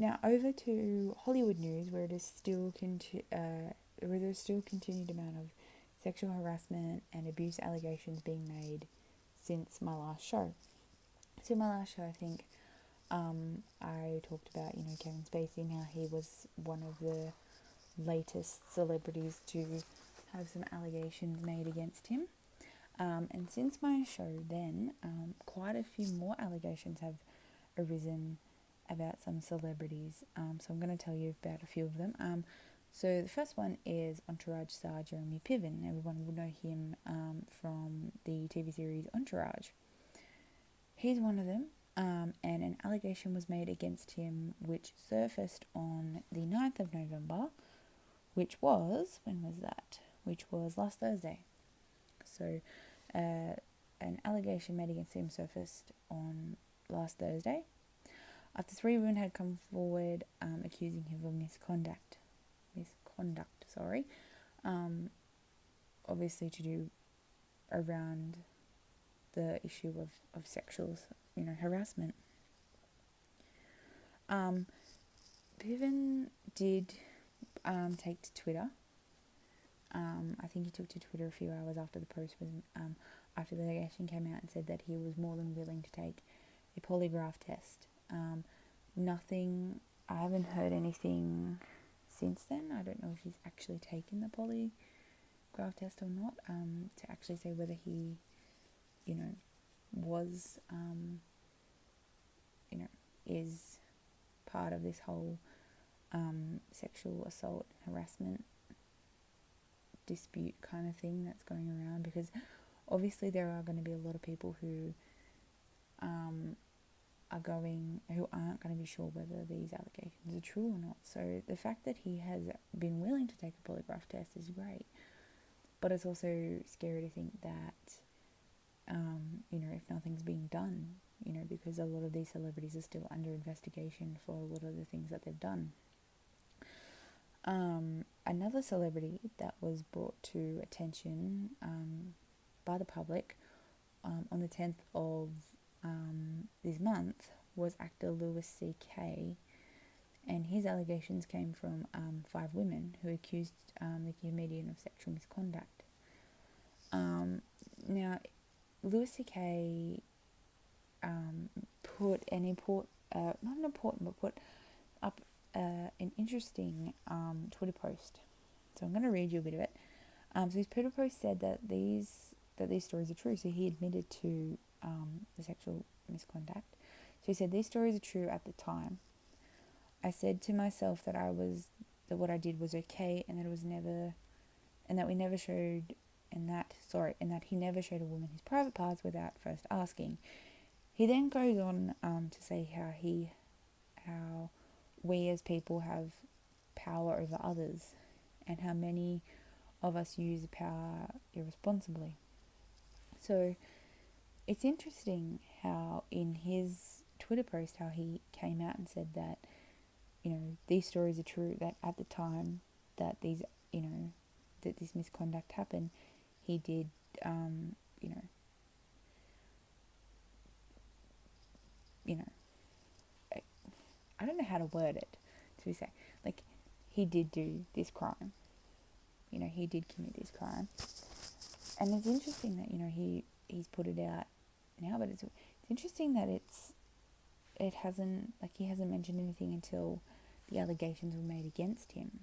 Now over to Hollywood news, where there's still continued amount of sexual harassment and abuse allegations being made since my last show. So my last show, I think, I talked about Kevin Spacey and how he was one of the latest celebrities to have some allegations made against him. And since my show then, quite a few more allegations have arisen about some celebrities. So I'm going to tell you about a few of them. So the first one is Entourage star Jeremy Piven. Everyone will know him from the TV series Entourage. He's one of them, and an allegation was made against him which surfaced on the 9th of November, which was, when was that? Which was last Thursday. So an allegation made against him surfaced on last Thursday after 3 women had come forward accusing him of misconduct, obviously to do around the issue of sexual, harassment. Piven did take to Twitter. I think he took to Twitter a few hours after the post was, after the allegation came out, and said that he was more than willing to take a polygraph test. I haven't heard anything since then. I don't know if he's actually taken the polygraph test or not, to actually say whether he, was, is part of this whole sexual assault, harassment dispute kind of thing that's going around, because obviously there are going to be a lot of people who aren't going to be sure whether these allegations are true or not. So the fact that he has been willing to take a polygraph test is great, but it's also scary to think that if nothing's being done, because a lot of these celebrities are still under investigation for a lot of the things that they've done. Another celebrity that was brought to attention by the public on the 10th of this month was actor Louis C.K., and his allegations came from 5 women who accused the comedian of sexual misconduct. Now, Louis C.K. Put up an interesting Twitter post. So I'm going to read you a bit of it. So his Twitter post said that these stories are true. So he admitted to the sexual misconduct. So he said, these stories are true at the time. I said to myself that what I did was okay, and that it was never, and that we never showed, and that he never showed a woman his private parts without first asking. He then goes on to say how we as people have power over others, and how many of us use power irresponsibly. So it's interesting how in his Twitter post, how he came out and said that, these stories are true, that at the time that that this misconduct happened, he did, I don't know how to word it, to say, like, he did do this crime. He did commit this crime. And it's interesting that, he's put it out now, but it's interesting that he hasn't mentioned anything until the allegations were made against him.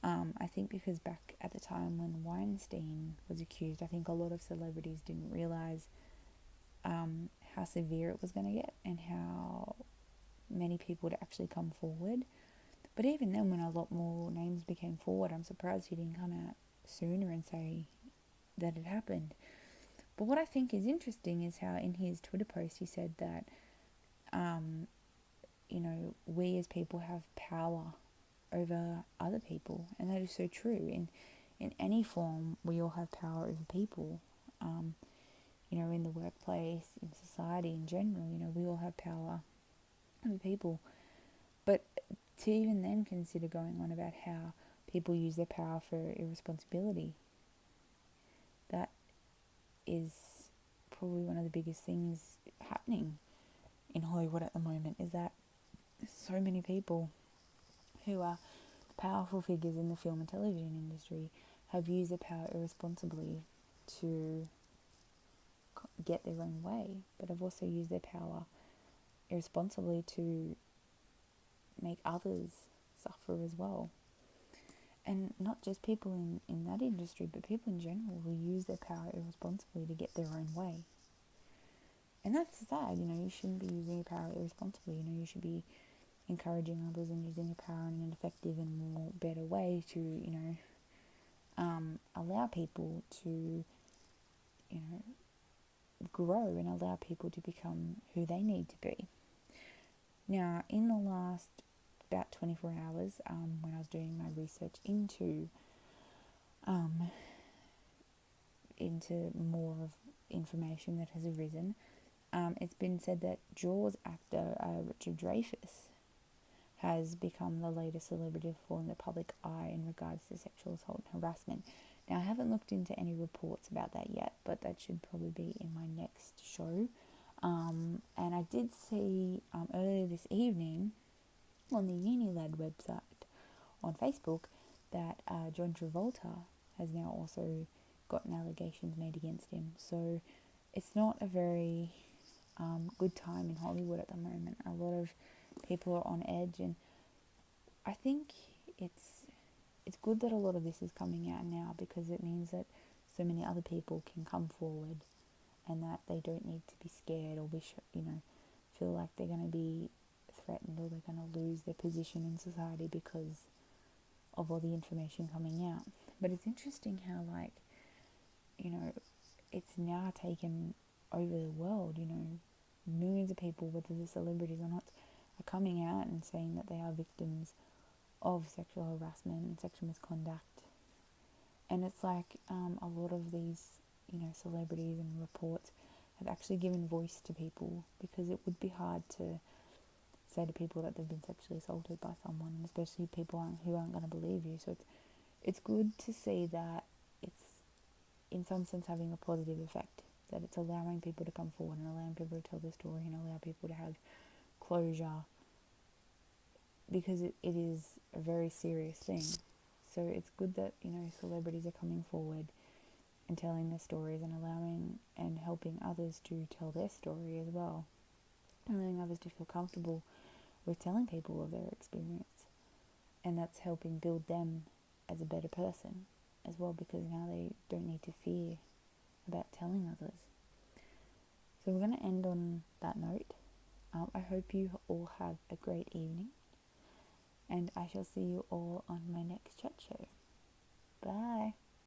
I think because back at the time when Weinstein was accused, I think a lot of celebrities didn't realise how severe it was going to get and how many people would actually come forward. But even then, when a lot more names became forward, I'm surprised he didn't come out sooner and say that it happened. But what I think is interesting is how in his Twitter post he said that, we as people have power over other people, and that is so true. In any form, we all have power over people. In the workplace, in society in general, we all have power over people. But to even then consider going on about how people use their power for irresponsibility, that is probably one of the biggest things happening in Hollywood at the moment, is that so many people who are powerful figures in the film and television industry have used their power irresponsibly to get their own way, but have also used their power irresponsibly to make others suffer as well. And not just people in that industry, but people in general who use their power irresponsibly to get their own way. And that's sad, you shouldn't be using your power irresponsibly. You should be encouraging others and using your power in an effective and more better way to, allow people to, grow and allow people to become who they need to be. Now, in the last about 24 hours, when I was doing my research into more of information that has arisen, it's been said that Jaws actor Richard Dreyfuss has become the latest celebrity to fall in the public eye in regards to sexual assault and harassment. Now, I haven't looked into any reports about that yet, but that should probably be in my next show. And I did see earlier this evening on the Unilad website on Facebook that John Travolta has now also gotten allegations made against him. So it's not a very good time in Hollywood at the moment. A lot of people are on edge, and I think it's good that a lot of this is coming out now, because it means that so many other people can come forward and that they don't need to be scared or feel like they're going to be threatened or they're going to lose their position in society because of all the information coming out. But it's interesting how it's now taken over the world. Millions of people, whether they're celebrities or not, are coming out and saying that they are victims of sexual harassment and sexual misconduct. And it's like a lot of these, celebrities and reports have actually given voice to people, because it would be hard to say to people that they've been sexually assaulted by someone, especially people who aren't going to believe you. So it's good to see that it's in some sense having a positive effect, that it's allowing people to come forward and allowing people to tell their story and allow people to have closure, because it is a very serious thing. So it's good that, celebrities are coming forward and telling their stories and allowing and helping others to tell their story as well. Allowing others to feel comfortable with telling people of their experience. And that's helping build them as a better person as well, because now they don't need to fear about telling others. So we're going to end on that note. I hope you all have a great evening, and I shall see you all on my next chat show. Bye.